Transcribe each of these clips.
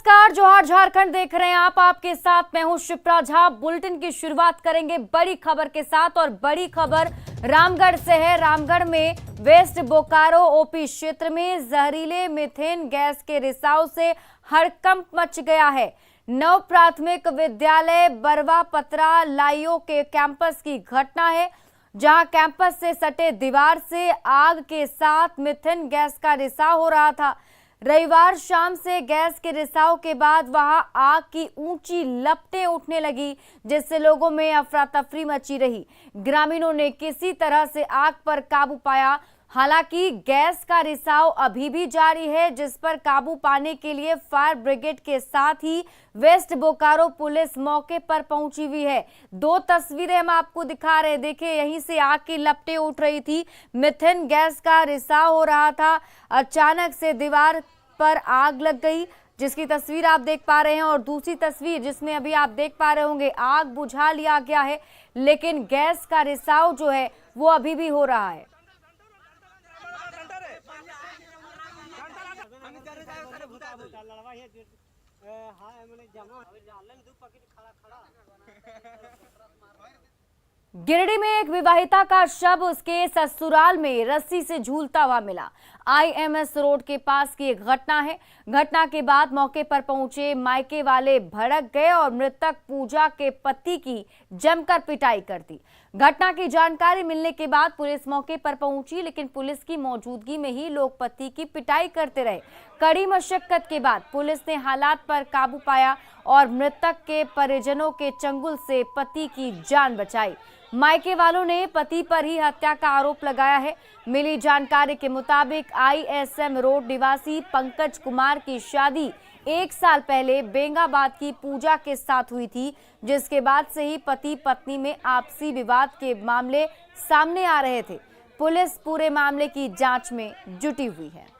नमस्कार, जोहार झारखंड देख रहे हैं आप। आपके साथ मैं हूं शिप्रा झा। बुलेटिन की शुरुआत करेंगे बड़ी खबर के साथ और बड़ी खबर रामगढ़ से है। रामगढ़ में वेस्ट बोकारो ओपी क्षेत्र में जहरीले मीथेन गैस के रिसाव से हड़कंप मच गया है। नव प्राथमिक विद्यालय बरवा पतरा लाइयो के कैंपस की घटना है, जहां कैंपस से सटे दीवार से आग के साथ मीथेन गैस का रिसाव हो रहा था। रविवार शाम से गैस के रिसाव के बाद वहां आग की ऊंची लपटें उठने लगी, जिससे लोगों में अफरा तफरी मची रही। ग्रामीणों ने किसी तरह से आग पर काबू पाया। हालांकि गैस का रिसाव अभी भी जारी है, जिस पर काबू पाने के लिए फायर ब्रिगेड के साथ ही वेस्ट बोकारो पुलिस मौके पर पहुंची हुई है। दो तस्वीरें हम आपको दिखा रहे हैं। देखिए, यहीं से आग की लपटें उठ रही थी, मीथेन गैस का रिसाव हो रहा था। अचानक से दीवार पर आग लग गई, जिसकी तस्वीर आप देख पा रहे हैं, और दूसरी तस्वीर जिसमें अभी आप देख पा रहे होंगे आग बुझा लिया गया है, लेकिन गैस का रिसाव जो है वो अभी भी हो रहा है। गिरिडीह में एक विवाहिता का शव उसके ससुराल में रस्सी से झूलता हुआ मिला। IMS रोड के पास की एक घटना है। घटना के बाद मौके पर पहुंचे मायके वाले भड़क गए और मृतक पूजा के पति की जमकर पिटाई कर दी। घटना की जानकारी मिलने के बाद पुलिस मौके पर पहुंची, लेकिन पुलिस की मौजूदगी में ही लोग पति की पिटाई करते रहे। कड़ी मशक्कत के बाद पुलिस ने हालात पर काबू पाया और मृतक के परिजनों के चंगुल से पति की जान बचाई। मायके वालों ने पति पर ही हत्या का आरोप लगाया है। मिली जानकारी के मुताबिक ISM रोड निवासी पंकज कुमार की शादी 1 साल पहले बेंगाबाद की पूजा के साथ हुई थी, जिसके बाद से ही पति पत्नी में आपसी विवाद के मामले सामने आ रहे थे। पुलिस पूरे मामले की जांच में जुटी हुई है।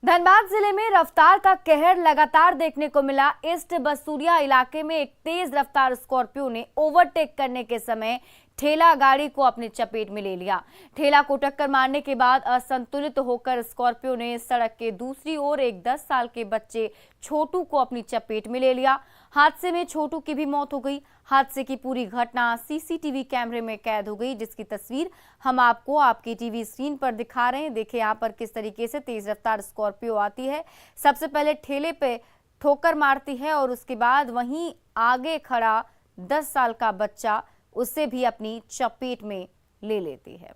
धनबाद जिले में रफ्तार का कहर लगातार देखने को मिला। ईस्ट बसूरिया इलाके में एक तेज रफ्तार स्कॉर्पियो ने ओवरटेक करने के समय ठेला गाड़ी को अपनी चपेट में ले लिया। ठेला को टक्कर मारने के बाद असंतुलित होकर स्कॉर्पियो ने सड़क के दूसरी ओर एक 10 साल के बच्चे छोटू को अपनी चपेट में ले लिया। हादसे में छोटू की भी मौत हो गई। हादसे की पूरी घटना CCTV कैमरे में कैद हो गई, जिसकी तस्वीर हम आपको आपकी टीवी स्क्रीन पर दिखा रहे हैं। देखिए यहाँ पर किस तरीके से तेज रफ्तार स्कॉर्पियो आती है। सबसे पहले ठेले पे ठोकर मारती है और उसके बाद वहीं आगे खड़ा 10 साल का बच्चा उसे भी अपनी चपेट में ले लेती है।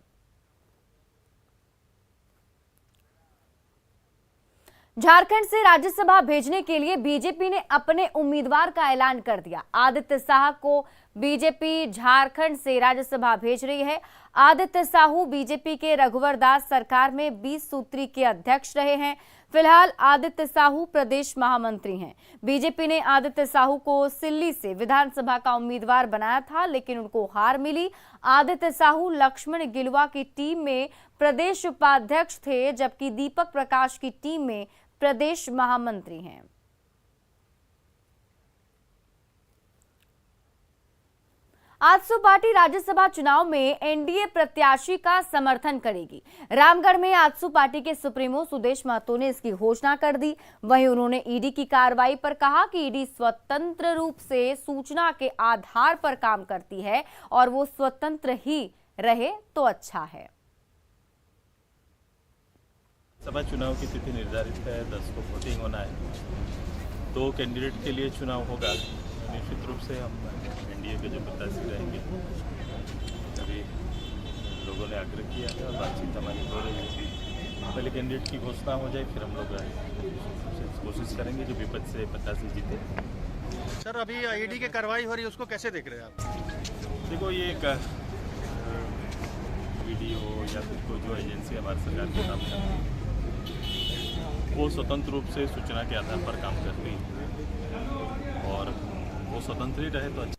झारखंड से राज्यसभा भेजने के लिए बीजेपी ने अपने उम्मीदवार का ऐलान कर दिया। आदित्य साह को बीजेपी झारखंड से राज्यसभा भेज रही है। आदित्य साहू बीजेपी के रघुवर दास सरकार में 20 सूत्री के अध्यक्ष रहे हैं। फिलहाल आदित्य साहू प्रदेश महामंत्री हैं। बीजेपी ने आदित्य साहू को सिल्ली से विधानसभा का उम्मीदवार बनाया था, लेकिन उनको हार मिली। आदित्य साहू लक्ष्मण गिलुआ की टीम में प्रदेश उपाध्यक्ष थे, जबकि दीपक प्रकाश की टीम में प्रदेश महामंत्री हैं। आजसू पार्टी राज्यसभा चुनाव में NDA प्रत्याशी का समर्थन करेगी। रामगढ़ में आजसू पार्टी के सुप्रीमो सुदेश महतो ने इसकी घोषणा कर दी। वहीं उन्होंने ईडी की कार्रवाई पर कहा कि ईडी स्वतंत्र रूप से सूचना के आधार पर काम करती है और वो स्वतंत्र ही रहे तो अच्छा है। सभा चुनाव की तिथि निर्धारित है, 10 को वोटिंग होना है। 2 कैंडिडेट के लिए चुनाव होगा। निश्चित रूप से हम NDA के जो प्रत्याशी रहेंगे, अभी लोगों ने आग्रह किया है और बातचीत हमारी हो रही है। पहले कैंडिडेट की घोषणा हो जाए, फिर हम लोग कोशिश करेंगे जो विपक्ष से प्रत्याशी जीते। सर, अभी ईडी की कार्रवाई हो रही है, उसको कैसे देख रहे हैं आप? देखो, ये एक ईडी हो या फिर कोई जो एजेंसी हमारी सरकार के काम करती है, वो स्वतंत्र रूप से सूचना के आधार पर काम करती है और वो स्वतंत्र ही रहे तो अच्छा।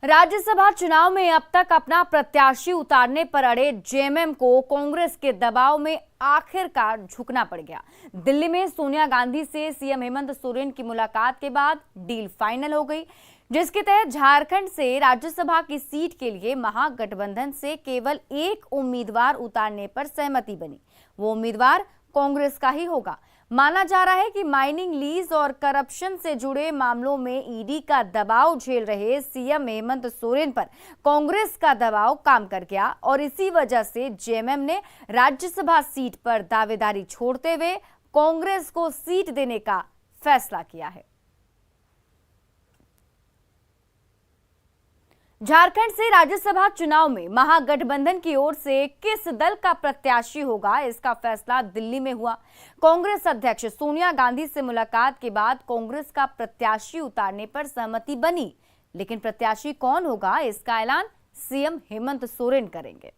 राज्यसभा चुनाव में अब तक अपना प्रत्याशी उतारने पर अड़े JMM को कांग्रेस के दबाव में आखिरकार झुकना पड़ गया। दिल्ली में सोनिया गांधी से CM हेमंत सोरेन की मुलाकात के बाद डील फाइनल हो गई। जिसके तहत झारखंड से राज्यसभा की सीट के लिए महागठबंधन से केवल एक उम्मीदवार उतारने पर सहमति बनी। वो उम्मीदवार कांग्रेस का ही होगा। माना जा रहा है कि माइनिंग लीज और करप्शन से जुड़े मामलों में ईडी का दबाव झेल रहे सीएम हेमंत सोरेन पर कांग्रेस का दबाव काम कर गया और इसी वजह से जेएमएम ने राज्यसभा सीट पर दावेदारी छोड़ते हुए कांग्रेस को सीट देने का फैसला किया है। झारखंड से राज्यसभा चुनाव में महागठबंधन की ओर से किस दल का प्रत्याशी होगा, इसका फैसला दिल्ली में हुआ। कांग्रेस अध्यक्ष सोनिया गांधी से मुलाकात के बाद कांग्रेस का प्रत्याशी उतारने पर सहमति बनी, लेकिन प्रत्याशी कौन होगा इसका ऐलान सीएम हेमंत सोरेन करेंगे।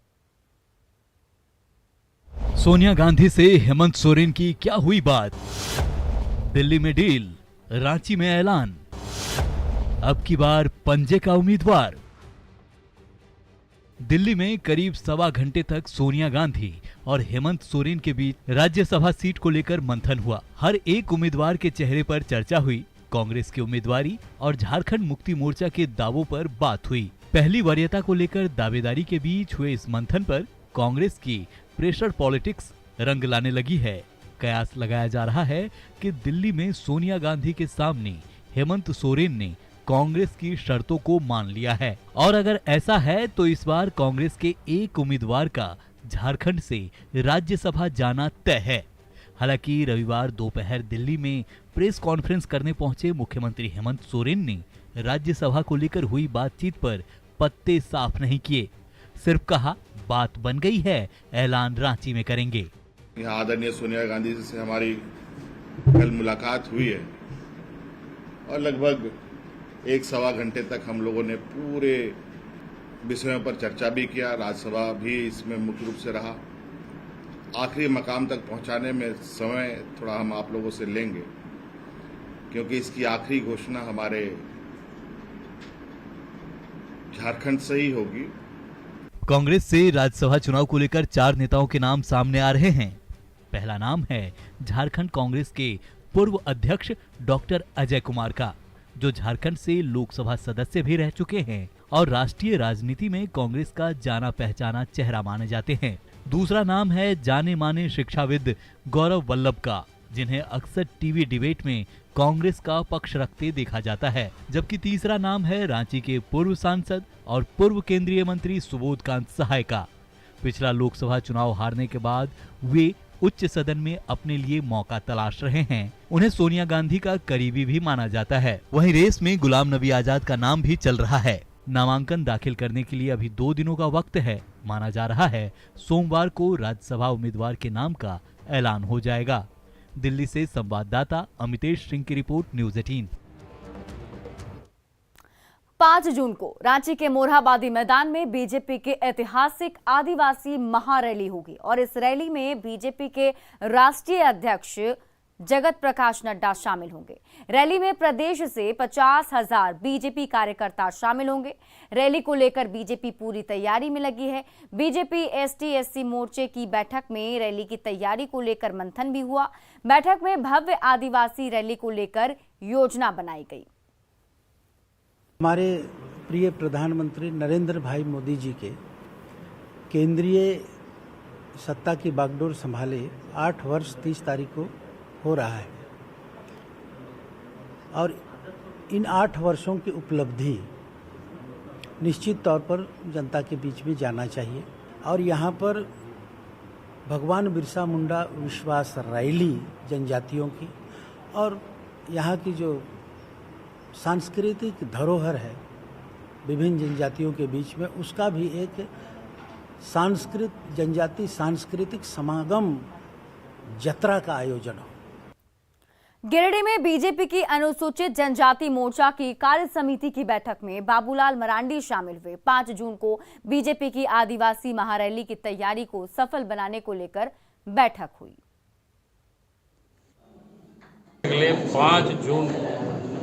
सोनिया गांधी से हेमंत सोरेन की क्या हुई बात? दिल्ली में डील, रांची में ऐलान। अब की बार पंजे का उम्मीदवार। दिल्ली में करीब सवा घंटे तक सोनिया गांधी और हेमंत सोरेन के बीच राज्यसभा सीट को लेकर मंथन हुआ। हर एक उम्मीदवार के चेहरे पर चर्चा हुई। कांग्रेस की उम्मीदवारी और झारखंड मुक्ति मोर्चा के दावों पर बात हुई। पहली वरीयता को लेकर दावेदारी के बीच हुए इस मंथन पर कांग्रेस की प्रेशर पॉलिटिक्स रंग लाने लगी है। कयास लगाया जा रहा है कि दिल्ली में सोनिया गांधी के सामने हेमंत सोरेन ने कांग्रेस की शर्तों को मान लिया है और अगर ऐसा है तो इस बार कांग्रेस के एक उम्मीदवार का झारखंड से राज्यसभा जाना तय है। हालांकि रविवार दोपहर दिल्ली में प्रेस कॉन्फ्रेंस करने पहुंचे मुख्यमंत्री हेमंत सोरेन ने राज्यसभा को लेकर हुई बातचीत पर पत्ते साफ नहीं किए। सिर्फ कहा बात बन गई है, ऐलान रांची में करेंगे। यहाँ आदरणीय सोनिया गांधी जी से हमारी कल मुलाकात हुई है और लगभग एक सवा घंटे तक हम लोगों ने पूरे विषयों पर चर्चा भी किया। राज्यसभा भी इसमें मुख्य रूप से रहा। आखिरी मकाम तक पहुंचाने में समय थोड़ा हम आप लोगों से लेंगे, क्योंकि इसकी आखिरी घोषणा हमारे झारखंड से ही होगी। कांग्रेस से राज्यसभा चुनाव को लेकर 4 नेताओं के नाम सामने आ रहे हैं। पहला नाम है झारखंड कांग्रेस के पूर्व अध्यक्ष डॉक्टर अजय कुमार का, जो झारखंड से लोकसभा सदस्य भी रह चुके हैं और राष्ट्रीय राजनीति में कांग्रेस का जाना पहचाना चेहरा माने जाते हैं। दूसरा नाम है जाने माने शिक्षाविद गौरव वल्लभ का, जिन्हें अक्सर टीवी डिबेट में कांग्रेस का पक्ष रखते देखा जाता है। जबकि तीसरा नाम है रांची के पूर्व सांसद और पूर्व केंद्रीय मंत्री सुबोधकांत सहाय का। पिछला लोकसभा चुनाव हारने के बाद वे उच्च सदन में अपने लिए मौका तलाश रहे हैं। उन्हें सोनिया गांधी का करीबी भी माना जाता है। वहीं रेस में गुलाम नबी आजाद का नाम भी चल रहा है। नामांकन दाखिल करने के लिए अभी 2 दिनों का वक्त है। माना जा रहा है सोमवार को राज्यसभा उम्मीदवार के नाम का ऐलान हो जाएगा। दिल्ली से संवाददाता अमितेश सिंह की रिपोर्ट, न्यूज़ 18। 5 जून को रांची के मोरहाबादी मैदान में बीजेपी के ऐतिहासिक आदिवासी महारैली होगी और इस रैली में बीजेपी के राष्ट्रीय अध्यक्ष जगत प्रकाश नड्डा शामिल होंगे। रैली में प्रदेश से 50,000 बीजेपी कार्यकर्ता शामिल होंगे। रैली को लेकर बीजेपी पूरी तैयारी में लगी है। बीजेपी एसटी/एससी मोर्चे की बैठक में रैली की तैयारी को लेकर मंथन भी हुआ। बैठक में भव्य आदिवासी रैली को लेकर योजना बनाई गई। हमारे प्रिय प्रधानमंत्री नरेंद्र भाई मोदी जी के केंद्रीय सत्ता की बागडोर संभाले 8 वर्ष 30 तारीख को हो रहा है और इन 8 वर्षों की उपलब्धि निश्चित तौर पर जनता के बीच में जाना चाहिए। और यहाँ पर भगवान बिरसा मुंडा विश्वास रैली जनजातियों की और यहाँ की जो सांस्कृतिक धरोहर है विभिन्न जनजातियों के बीच में, उसका भी एक जनजाति सांस्कृतिक समागम जत्रा का आयोजन हो। गिरिडीह में बीजेपी की अनुसूचित जनजाति मोर्चा की कार्य समिति की बैठक में बाबूलाल मरांडी शामिल हुए। 5 जून को बीजेपी की आदिवासी महारैली की तैयारी को सफल बनाने को लेकर बैठक हुई। अगले 5 जून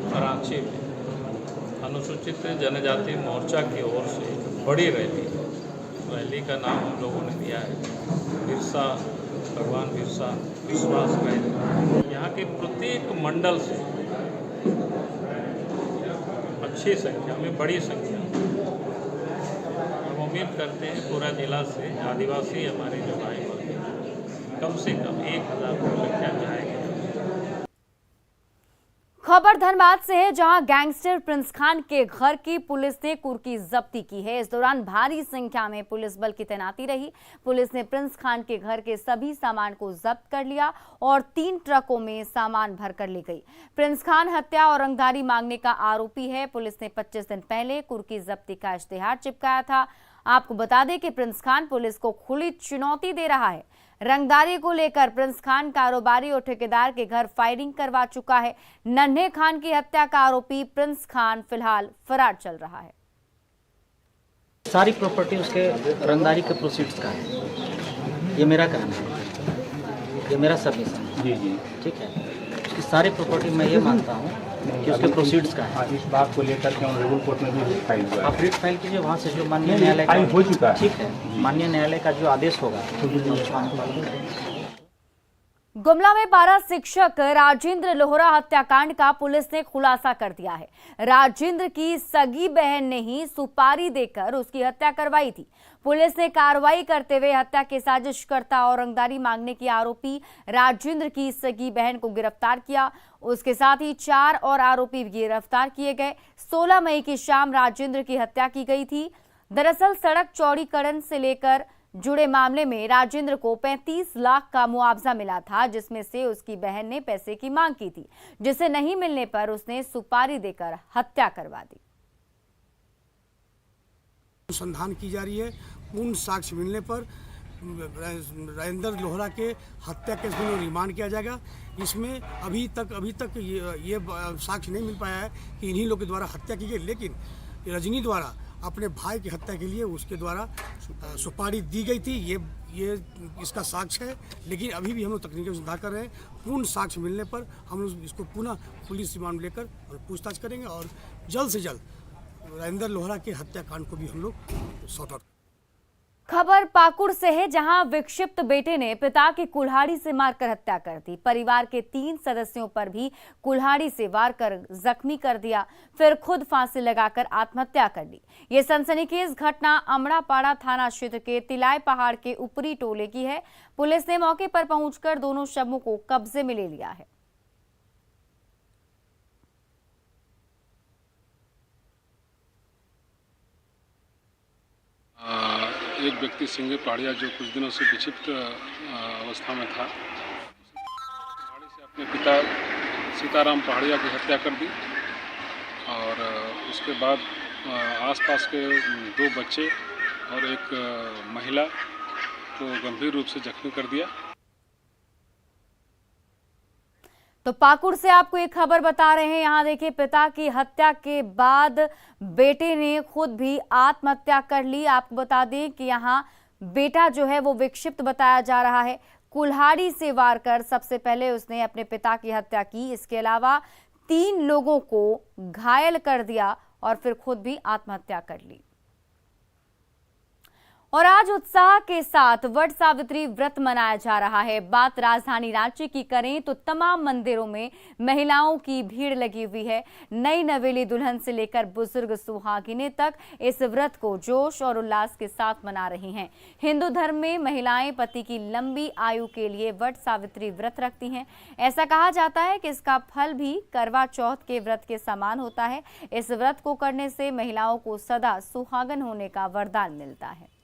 रांची में अनुसूचित जनजाति मोर्चा की ओर से बड़ी रैली का नाम हम लोगों ने दिया है भगवान बिरसा विश्वास रैली। यहाँ के प्रत्येक मंडल से अच्छी संख्या में, बड़ी संख्या में। हम उम्मीद करते हैं पूरा जिला से आदिवासी हमारे जो भाई बहन हैं, कम से कम 1000 की संख्या में आएगी। खबर धनबाद से है, जहां गैंगस्टर प्रिंस खान के घर की पुलिस ने कुर्की जब्ती की है। इस दौरान भारी संख्या में पुलिस बल की तैनाती रही। पुलिस ने प्रिंस खान के घर के सभी सामान को जब्त कर लिया और 3 ट्रकों में सामान भरकर ले गई। प्रिंस खान हत्या और रंगदारी मांगने का आरोपी है। पुलिस ने 25 दिन पहले कुर्की जब्ती का इश्तेहार चिपकाया था। आपको बता दें कि प्रिंस खान पुलिस को खुली चुनौती दे रहा है। रंगदारी को लेकर प्रिंस खान कारोबारी और ठेकेदार के घर फायरिंग करवा चुका है। नन्हे खान की हत्या का आरोपी प्रिंस खान फिलहाल फरार चल रहा है। सारी प्रॉपर्टी उसके रंगदारी के प्रोसीड्स का है, ये मेरा कहना है, ये मेरा सबमिशन है। जी ठीक है। उसकी सारी प्रॉपर्टी मैं ये मानता हूँ कि उसके प्रोसीड्स का है। इस बात को लेकर के ऑनरेबल कोर्ट में भी फाइल हुआ है। आप रिट फाइल कीजिए, वहाँ से जो माननीय न्यायालय का हो चुका है। ठीक है, माननीय न्यायालय का जो आदेश होगा गुमला में पारा शिक्षक राजेंद्र लोहरा हत्याकांड का पुलिस ने खुलासा कर दिया है। राजेंद्र की सगी बहन ने ही सुपारी देकर उसकी हत्या करवाई थी। पुलिस ने कार्रवाई करते हुए हत्या के साजिशकर्ता और रंगदारी मांगने की आरोपी राजेंद्र की सगी बहन को गिरफ्तार किया। उसके साथ ही 4 और आरोपी गिरफ्तार किए गए। 16 मई की शाम राजेंद्र की हत्या की गई थी। दरअसल सड़क चौड़ीकरण से लेकर जुड़े मामले में राजेंद्र को 35 लाख का मुआवजा मिला था, जिसमें से उसकी बहन ने पैसे की मांग की थी, जिसे नहीं मिलने पर उसने सुपारी देकर हत्या करवा दी। अनुसंधान की जा रही है। पूर्ण साक्ष्य मिलने पर राजेंद्र लोहरा के हत्या केस में रिमांड किया जाएगा। इसमें अभी तक ये साक्ष्य नहीं मिल पाया है कि इन्हीं लोग के द्वारा हत्या की गई, लेकिन रजनी द्वारा अपने भाई की हत्या के लिए उसके द्वारा सुपारी दी गई थी, ये इसका साक्ष्य है। लेकिन अभी भी हम लोग तकनीकी सुधार कर रहे हैं। पूर्ण साक्ष्य मिलने पर हम लोग इसको पुनः पुलिस रिमांड लेकर और पूछताछ करेंगे और जल्द से जल्द राजेंद्र लोहरा के हत्याकांड को भी हम लोग सॉर्ट आउट। खबर पाकुड़ से है, जहां विक्षिप्त बेटे ने पिता की कुल्हाड़ी से मारकर हत्या कर दी। परिवार के 3 सदस्यों पर भी कुल्हाड़ी से वार कर जख्मी कर दिया, फिर खुद फांसी लगाकर आत्महत्या कर ली। ये सनसनीखेज घटना अमड़ापाड़ा थाना क्षेत्र के तिलाई पहाड़ के ऊपरी टोले की है। पुलिस ने मौके पर पहुंचकर दोनों शवों को कब्जे में ले लिया है। एक व्यक्ति सिंगे पहाड़िया जो कुछ दिनों से विक्षिप्त अवस्था में था, पहाड़ी से अपने पिता सीताराम पहाड़िया की हत्या कर दी और उसके बाद आसपास के 2 बच्चे और एक महिला को गंभीर रूप से जख्मी कर दिया। तो पाकुड़ से आपको एक खबर बता रहे हैं। यहाँ देखिए, पिता की हत्या के बाद बेटे ने खुद भी आत्महत्या कर ली। आपको बता दें कि यहाँ बेटा जो है वो विक्षिप्त बताया जा रहा है। कुल्हाड़ी से वार कर सबसे पहले उसने अपने पिता की हत्या की। इसके अलावा 3 लोगों को घायल कर दिया और फिर खुद भी आत्महत्या कर ली। और आज उत्साह के साथ वट सावित्री व्रत मनाया जा रहा है। बात राजधानी रांची की करें तो तमाम मंदिरों में महिलाओं की भीड़ लगी हुई है। नई नवेली दुल्हन से लेकर बुजुर्ग सुहागिनें तक इस व्रत को जोश और उल्लास के साथ मना रही हैं। हिंदू धर्म में महिलाएं पति की लंबी आयु के लिए वट सावित्री व्रत रखती हैं। ऐसा कहा जाता है कि इसका फल भी करवा चौथ के व्रत के समान होता है। इस व्रत को करने से महिलाओं को सदा सुहागन होने का वरदान मिलता है।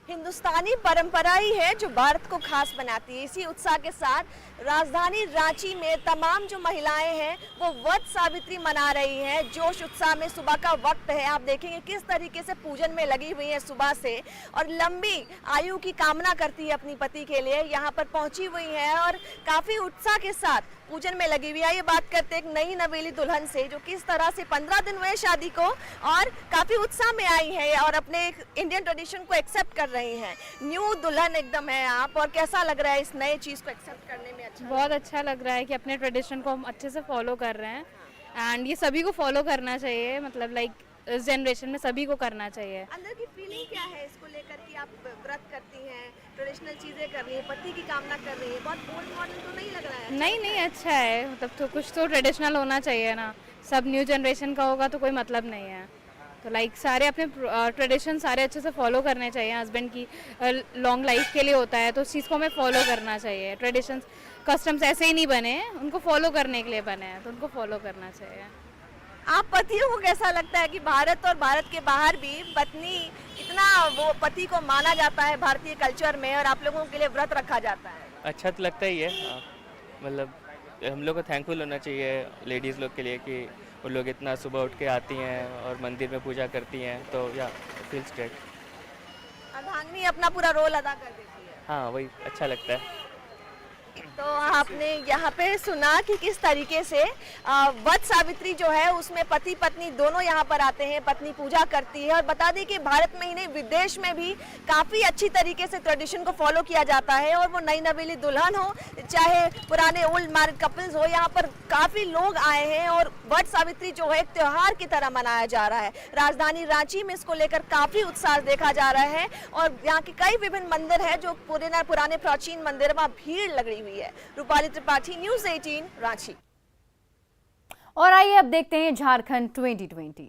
हिंदुस्तानी परंपरा ही है जो भारत को खास बनाती है। इसी उत्साह के साथ राजधानी रांची में तमाम जो महिलाएं हैं वो वट सावित्री मना रही हैं। जोश उत्साह में सुबह का वक्त है। आप देखेंगे किस तरीके से पूजन में लगी हुई है सुबह से और लंबी आयु की कामना करती है अपनी पति के लिए। यहाँ पर पहुंची हुई है और काफी उत्साह के साथ पूजन में लगी हुई है। ये बात करते हैं एक नई नवेली दुल्हन से जो किस तरह से 15 दिन हुए शादी को और काफी उत्साह में आई है और अपने इंडियन ट्रेडिशन को एक्सेप्ट कर रही हैं। न्यू दुल्हन एकदम है आप, और कैसा लग रहा है इस नए चीज को एक्सेप्ट करने में? बहुत अच्छा लग रहा है कि अपने ट्रेडिशन को हम अच्छे से फॉलो कर रहे हैं एंड ये सभी को फॉलो करना चाहिए। मतलब लाइक जनरेशन में सभी को करना चाहिए। अंदर की फीलिंग क्या है इसको लेकर कि आप व्रत करती हैं, ट्रेडिशनल चीजें कर रही हैं, पति की कामना कर रही हैं? बहुत ओल्ड मॉडर्न तो नहीं लग रहा है? नहीं अच्छा है, मतलब तो कुछ तो ट्रेडिशनल होना चाहिए ना। सब न्यू जनरेशन का होगा तो कोई मतलब नहीं है। तो लाइक सारे अपने ट्रेडिशन सारे अच्छे से फॉलो करने चाहिए। हस्बैंड की लॉन्ग लाइफ के लिए होता है तो उस चीज़ को हमें फॉलो करना चाहिए। ट्रेडिशंस कस्टम्स ऐसे ही नहीं बने हैं, उनको फॉलो करने के लिए बने हैं, तो उनको फॉलो करना चाहिए। आप पतियों को कैसा लगता है कि भारत और भारत के बाहर भी पत्नी इतना वो पति को माना जाता है भारतीय कल्चर में और आप लोगों के लिए व्रत रखा जाता है? अच्छा तो लगता ही है, मतलब हम लोग को थैंकफुल होना चाहिए लेडीज़ लोग के लिए कि वो लोग इतना सुबह उठ के आती हैं और मंदिर में पूजा करती हैं, तो या फील्स ग्रेट। अर्धांगिनी अपना पूरा रोल अदा कर देती है। हाँ वही अच्छा लगता है। तो आपने यहाँ पे सुना कि किस तरीके से वट सावित्री जो है उसमें पति पत्नी दोनों यहाँ पर आते हैं, पत्नी पूजा करती है। और बता दें कि भारत में ही नहीं विदेश में भी काफ़ी अच्छी तरीके से ट्रेडिशन को फॉलो किया जाता है। और वो नई नवेली दुल्हन हो चाहे पुराने ओल्ड मैरिड कपल्स हो, यहाँ पर काफ़ी लोग आए हैं और वट सावित्री जो है एक त्यौहार की तरह मनाया जा रहा है। राजधानी रांची में इसको लेकर काफ़ी उत्साह देखा जा रहा है और यहाँ के कई विभिन्न मंदिर है जो पुराने प्राचीन मंदिर, वहाँ भीड़ लगी हुई है। रूपाली त्रिपाठी, न्यूज़ 18 रांची। और आइए अब देखते हैं झारखंड 2020।